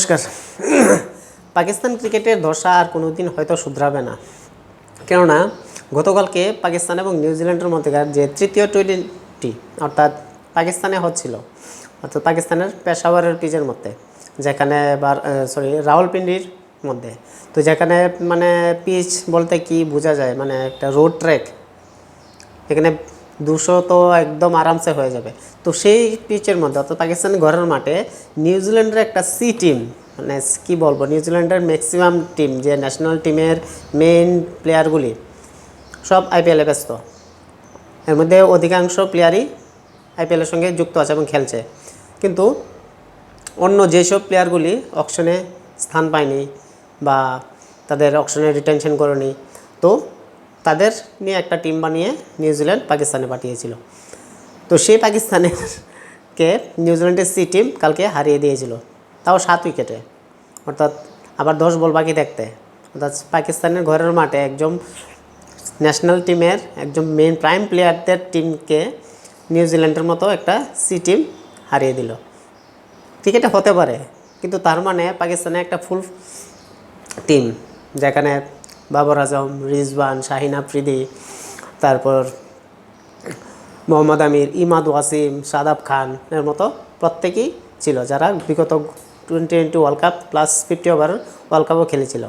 নমস্কার। পাকিস্তান ক্রিকেটের দশা আর কোনোদিন হয়তো শুধরাবে না, কেননা গতকালকে পাকিস্তান এবং নিউজিল্যান্ডের মধ্যেকার যে তৃতীয় টি20 অর্থাৎ পাকিস্তানে হচ্ছিল, অর্থাৎ পাকিস্তানের পেশাওয়ারের পিচের মধ্যে, যেখানে রাওয়ালপিন্ডির মধ্যে, তো যেখানে মানে পিচ বলতে কি বোঝা যায়, মানে একটা রোড ট্র্যাক, এখানে 200 তো একদম আরামসে হয়ে যাবে। তো সেই পিচের মধ্যে অর্থাৎ পাকিস্তানের ঘরের মাঠে নিউজিল্যান্ডের একটা সি টিম, মানে কী বলবো, নিউজিল্যান্ডের ম্যাক্সিমাম টিম, যে ন্যাশনাল টিমের মেইন প্লেয়ারগুলি সব আইপিএলে ব্যস্ত। এর মধ্যে অধিকাংশ প্লেয়ারই আইপিএলের সঙ্গে যুক্ত আছে এবং খেলছে, কিন্তু অন্য যেসব প্লেয়ারগুলি অকশনে স্থান পায়নি বা তাদের অকশনে রিটেনশন করেনি, তো তাদের নিয়ে একটা টিম বানিয়ে নিউজিল্যান্ড পাকিস্তানে পাঠিয়েছিল। তো সেই পাকিস্তানেরকে নিউজিল্যান্ডের সি টিম কালকে হারিয়ে দিয়েছিল, তাও 7 উইকেটে, অর্থাৎ আবার 10 বল বাকি থাকতে। অর্থাৎ পাকিস্তানের ঘরের মাঠে একজন ন্যাশনাল টিমের একজন মেন প্রাইম প্লেয়ারদের টিমকে নিউজিল্যান্ডের মতো একটা সি টিম হারিয়ে দিল। ক্রিকেটে হতে পারে, কিন্তু তার মানে পাকিস্তানে একটা ফুল টিম, যেখানে বাবর আজম, রিজওয়ান, শাহিন আফ্রিদি, তারপর মোহাম্মদ আমির, ইমাদ ওয়াসিম, শাদাব খান এর মতো প্রত্যেকেই ছিল, যারা বিগত টি20 world cup plus 50 over world কাপও খেলেছিল।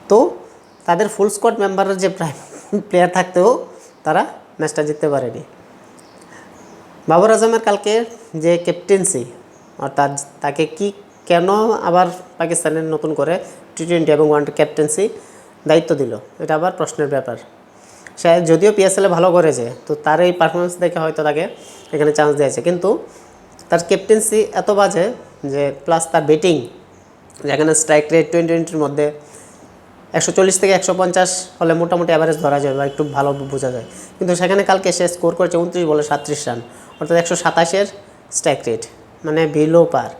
তো তাদের ফুল স্কোয়াড মেম্বারের যে প্রাইম প্লেয়ার থাকতেও তারা ম্যাচটা জিততে পারেনি। বাবর আজমের কালকে যে ক্যাপ্টেন্সি, অর্থাৎ তাকে কেন আবার পাকিস্তানের নতুন করে টি20 এবং ওয়ানডে ক্যাপ্টেন্সি দায়িত্ব দিল, এটা আবার প্রশ্নের ব্যাপার। সে যদিও পিএসএলে ভালো করেছে, তো তার এই পারফরমেন্স দেখে হয়তো তাকে এখানে চান্স দিয়েছে, কিন্তু তার ক্যাপ্টেন্সি এত বাজে যে, প্লাস তার ব্যাটিং, যেখানে স্ট্রাইক রেট টি20-র মধ্যে 140 থেকে 150 হলে মোটামুটি অ্যাভারেজ ধরা যায় বা একটু ভালো বোঝা যায়, কিন্তু সেখানে কালকে সে স্কোর করেছে 29 বলে 37 রান, অর্থাৎ 127-এর স্ট্রাইক রেট, মানে বিলো পার।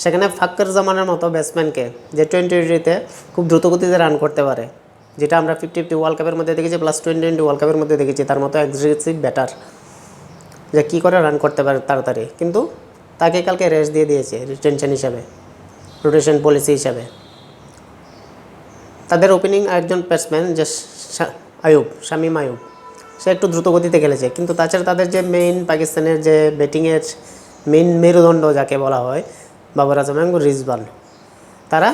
সেখানে ফাক্কর জামানের মতো ব্যাটসম্যানকে, যে টি20-তে খুব দ্রুতগতিতে রান করতে পারে, যেটা আমরা 50 ওয়ার্ল্ড কাপের মধ্যে দেখেছি, প্লাস টি20 ওয়ার্ল্ড কাপের মধ্যে দেখেছি, তার মতো অ্যাগ্রেসিভ ব্যাটার যে কী করে রান করতে পারে তাড়াতাড়ি, কিন্তু তাকে কালকে রেস্ট দিয়ে দিয়েছে রিটেনশন হিসাবে, রোটেশন পলিসি হিসাবে। তাদের ওপেনিং একজন ব্যাটসম্যান যে শামীম আয়ুব, সে একটু দ্রুতগতিতে খেলেছে, কিন্তু তাছাড়া তাদের যে মেইন পাকিস্তানের যে ব্যাটিংয়ের মেইন মেরুদণ্ড যাকে বলা হয়, বাবর আজম এবং রিজওয়ান, তারা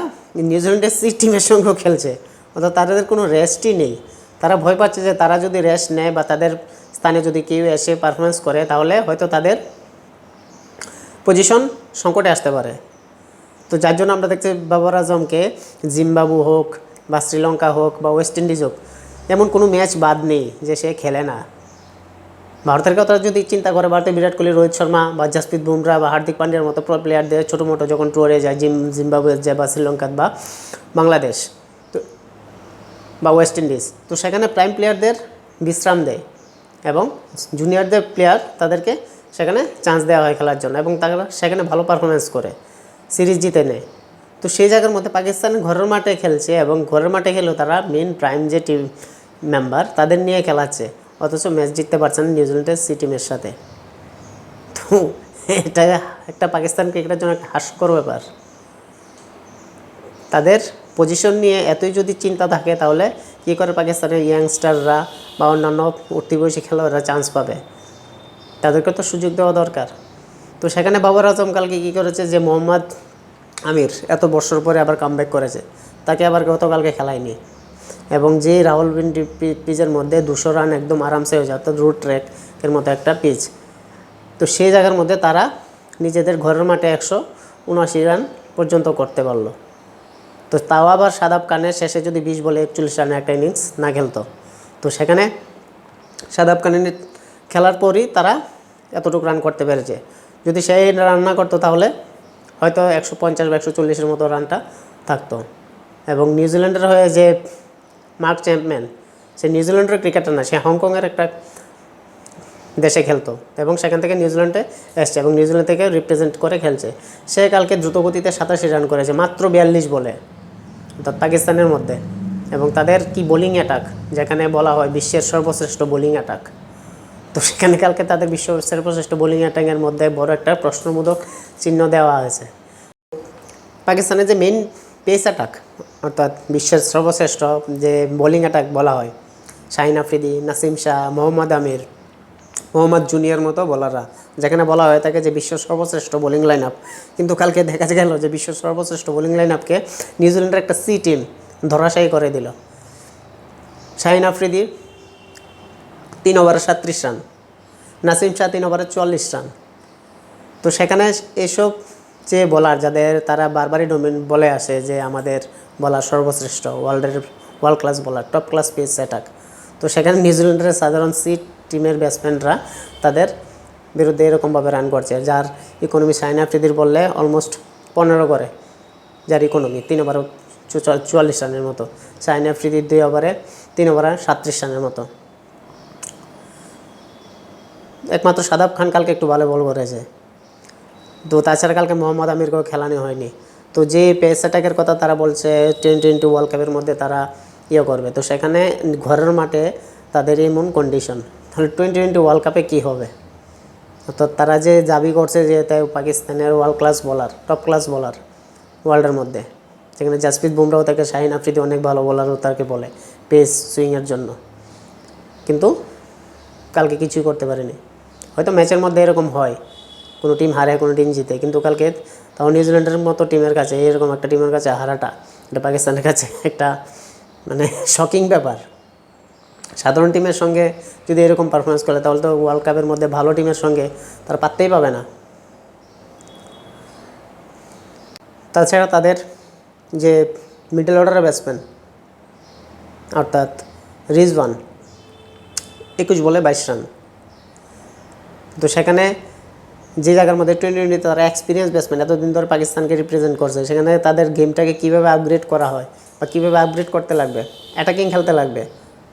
নিউজিল্যান্ডের সি টিমের সঙ্গেও খেলছে, অর্থাৎ তাদের কোনো রেস্টই নেই। তারা ভয় পাচ্ছে যে তারা যদি রেস্ট নেয় বা তাদের স্থানে যদি কেউ এসে পারফরমেন্স করে, তাহলে হয়তো তাদের পজিশন সংকটে আসতে পারে। তো যার জন্য আমরা দেখছি বাবর আজমকে জিম্বাবু হোক বা শ্রীলঙ্কা হোক বা ওয়েস্ট ইন্ডিজ হোক, এমন কোনো ম্যাচ বাদ নেই যে সে খেলে না। ভারতের কথা যদি চিন্তা করে, ভারতে বিরাট কোহলি, রোহিত শর্মা বা জাসপ্রীত বুমরা বা হার্দিক পান্ডিয়ার মতো প্লেয়ারদের ছোটো মোটো যখন ট্যুরে যায়, জিম্বাবুয়ে যায় বা শ্রীলঙ্কা বা বাংলাদেশ তো বা ওয়েস্ট ইন্ডিজ, তো সেখানে প্রাইম প্লেয়ারদের বিশ্রাম দেয় এবং জুনিয়রদের প্লেয়ার তাদেরকে সেখানে চান্স দেওয়া হয় খেলার জন্য, এবং তারা সেখানে ভালো পারফরমেন্স করে সিরিজ জিতে নেয়। তো সেই জায়গার মধ্যে পাকিস্তান ঘরের মাঠে খেলছে, এবং ঘরের মাঠে খেলেও তারা মেন প্রাইম যে টিম মেম্বার তাদের নিয়ে খেলাচ্ছে, অথচ ম্যাচ জিততে পারছে না নিউজিল্যান্ডের সি টিমের সাথে। তো এটা একটা পাকিস্তান ক্রিকেটের জন্য একটা হাস্যকর ব্যাপার। তাদের পজিশন নিয়ে এতই যদি চিন্তা থাকে, তাহলে কী করে পাকিস্তানের ইয়াংস্টাররা বা অন্যান্য উঠতি বয়সী খেলোয়াড়রা চান্স পাবে? তাদেরকে তো সুযোগ দেওয়া দরকার। তো সেখানে বাবর আজম কালকে কী করেছে, যে মোহাম্মদ আমির এত বছর পরে আবার কামব্যাক করেছে, তাকে আবার গতকালকে খেলায়নি, এবং যে রাওয়ালপিন্ডি পিচের মধ্যে 200 রান একদম আরামসে হয়ে যায়, অর্থাৎ রোড ট্র্যাকের মতো একটা পিচ, তো সেই জায়গার মধ্যে তারা নিজেদের ঘরের মাঠে 179 রান পর্যন্ত করতে পারলো। তো তাও আবার শাদাব খানের শেষে যদি 20 বলে 41 রানের একটা ইনিংস না খেলতো, তো সেখানে শাদাব খানের খেলার পরই তারা এতটুকু রান করতে পেরেছে। যদি সেই রান না করতো, তাহলে হয়তো 150 বা 140-এর মতো রানটা থাকতো। এবং নিউজিল্যান্ডের হয়ে যে মার্ক চ্যাম্পম্যান, সে নিউজিল্যান্ডের ক্রিকেটার না, সে হংকংয়ের একটা দেশে খেলতো এবং সেখান থেকে নিউজিল্যান্ডে এসছে এবং নিউজিল্যান্ড থেকে রিপ্রেজেন্ট করে খেলছে। সে কালকে দ্রুতগতিতে 87 রান করেছে মাত্র 42 বলে, অর্থাৎ পাকিস্তানের মধ্যে। এবং তাদের কি বোলিং অ্যাটাক, যেখানে বলা হয় বিশ্বের সর্বশ্রেষ্ঠ বোলিং অ্যাটাক, তো সেখানে কালকে তাদের বিশ্বের সর্বশ্রেষ্ঠ বোলিং অ্যাটাকের মধ্যে বড় একটা প্রশ্নবোধক চিহ্ন দেওয়া হয়েছে। পাকিস্তানের যে মেইন পেস অ্যাটাক অর্থাৎ বিশ্বের সর্বশ্রেষ্ঠ যে বোলিং অ্যাটাক বলা হয়, শাহিন আফ্রিদি, নাসিম শাহ, মোহাম্মদ আমির, মোহাম্মদ জুনিয়র মতো বোলাররা, যেখানে বলা হয় থাকে যে বিশ্বের সর্বশ্রেষ্ঠ বোলিং লাইন আপ, কিন্তু কালকে দেখা গেল যে বিশ্বের সর্বশ্রেষ্ঠ বোলিং লাইন আপকে নিউজিল্যান্ডের একটা সি টিম ধরাশায়ী করে দিল। শাহিন আফ্রিদি 3 ওভারে 37 রান, নাসিম শাহ 3 ওভারে 44 রান। তো সেখানে এসব যে বোলার যাদের তারা বারবারই বলে আসে যে আমাদের বলার সর্বশ্রেষ্ঠ world class bowler, top class pace attack, তো সেখানে নিউজিল্যান্ডের সাধারণ সি টিমের ব্যাটসম্যানরা তাদের বিরুদ্ধে এরকমভাবে রান করছে, যার ইকোনমি শাহিন আফ্রিদির বললে অলমোস্ট 15 করে, যার ইকোনমি 3 ওভারে 44 রানের মতো, শাহিন আফ্রিদির 2 ওভারে 3 ওভারে 37 রানের মতো। একমাত্র শাদাব খান কালকে একটু ভালো বল করেছে, তো তাছাড়া কালকে মোহাম্মদ আমিরকেও খেলানো হয়নি। তো যে পেস অ্যাটাকের কথা তারা বলছে টি20 ওয়ার্ল্ড কাপের মধ্যে তারা করবে, তো সেখানে ঘরের মাঠে তাদের এমন কন্ডিশন, তাহলে টি20 ওয়ার্ল্ড কাপে কী হবে? অর্থাৎ তারা যে দাবি করছে যে তাই পাকিস্তানের world class bowler, top class bowler ওয়ার্ল্ডের মধ্যে, সেখানে জাসপ্রীত বুমরাও তাকে, শাহিন আফ্রিদি অনেক ভালো বোলারও তাকে বলে পেস সুইংয়ের জন্য, কিন্তু কালকে কিছুই করতে পারেনি। হয়তো ম্যাচের মধ্যে এরকম হয়, কোনো টিম হারে কোনো টিম জিতে, কিন্তু কালকে তাও নিউজিল্যান্ডের মতো টিমের কাছে, এরকম একটা টিমের কাছে হারাটা এটা পাকিস্তানের কাছে একটা মানে শকিং ব্যাপার। সাধারণ টিমের সঙ্গে যদি এরকম পারফরমেন্স করে তাহলে তো ওয়ার্ল্ড কাপের মধ্যে ভালো টিমের সঙ্গে তারা পাত্তেই পাবে না। তাছাড়া তাদের যে মিডল অর্ডারের ব্যাটসম্যান অর্থাৎ রিজওয়ান 21 বলে 22 রান, তো সেখানে যে জায়গার মধ্যে টি20 তারা এক্সপিরিয়েন্স ব্যাটসম্যান এতদিন ধরে পাকিস্তানকে রিপ্রেজেন্ট করছে, সেখানে তাদের গেমটাকে কীভাবে আপগ্রেড করা হয় বা কীভাবে আপগ্রেড করতে লাগবে, অ্যাটাকিং খেলতে লাগবে,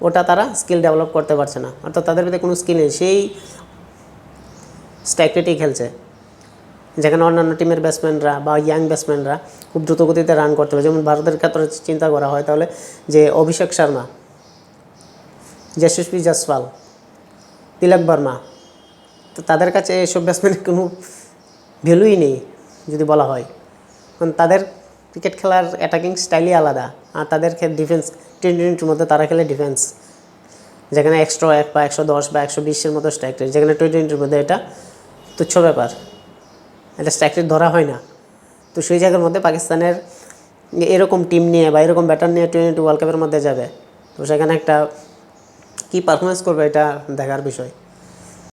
ওটা তারা স্কিল ডেভেলপ করতে পারছে না। অর্থাৎ তাদের ভিতরে কোনো স্কিল নেই, সেই স্ট্রাইক রেটেই খেলছে, যেখানে অন্যান্য টিমের ব্যাটসম্যানরা বা ইয়াং ব্যাটসম্যানরা খুব দ্রুতগতিতে রান করতে পারে। যেমন ভারতের ক্ষেত্রে চিন্তা করা হয় তাহলে যে অভিষেক শর্মা, যশস্বী জয়সওয়াল, তিলক বর্মা, তো তাদের কাছে এসব ব্যাটসম্যানের কোনো ভ্যালুই নেই যদি বলা হয়, কারণ তাদের ক্রিকেট খেলার অ্যাটাকিং স্টাইলই আলাদা, আর তাদের ডিফেন্স টি20 মধ্যে তারা খেলে ডিফেন্স, যেখানে 101 বা 110 বা 120-এর মতো স্ট্রাইক রেট, যেখানে টি20 মধ্যে এটা তুচ্ছ ব্যাপার, এটা স্ট্রাইক রেট ধরা হয় না। তো সেই জায়গার মধ্যে পাকিস্তানের এরকম টিম নিয়ে বা এরকম ব্যাটার নিয়ে টি20 ওয়ার্ল্ড কাপের মধ্যে যাবে, তো সেখানে একটা কী পারফরমেন্স করবে এটা দেখার বিষয়।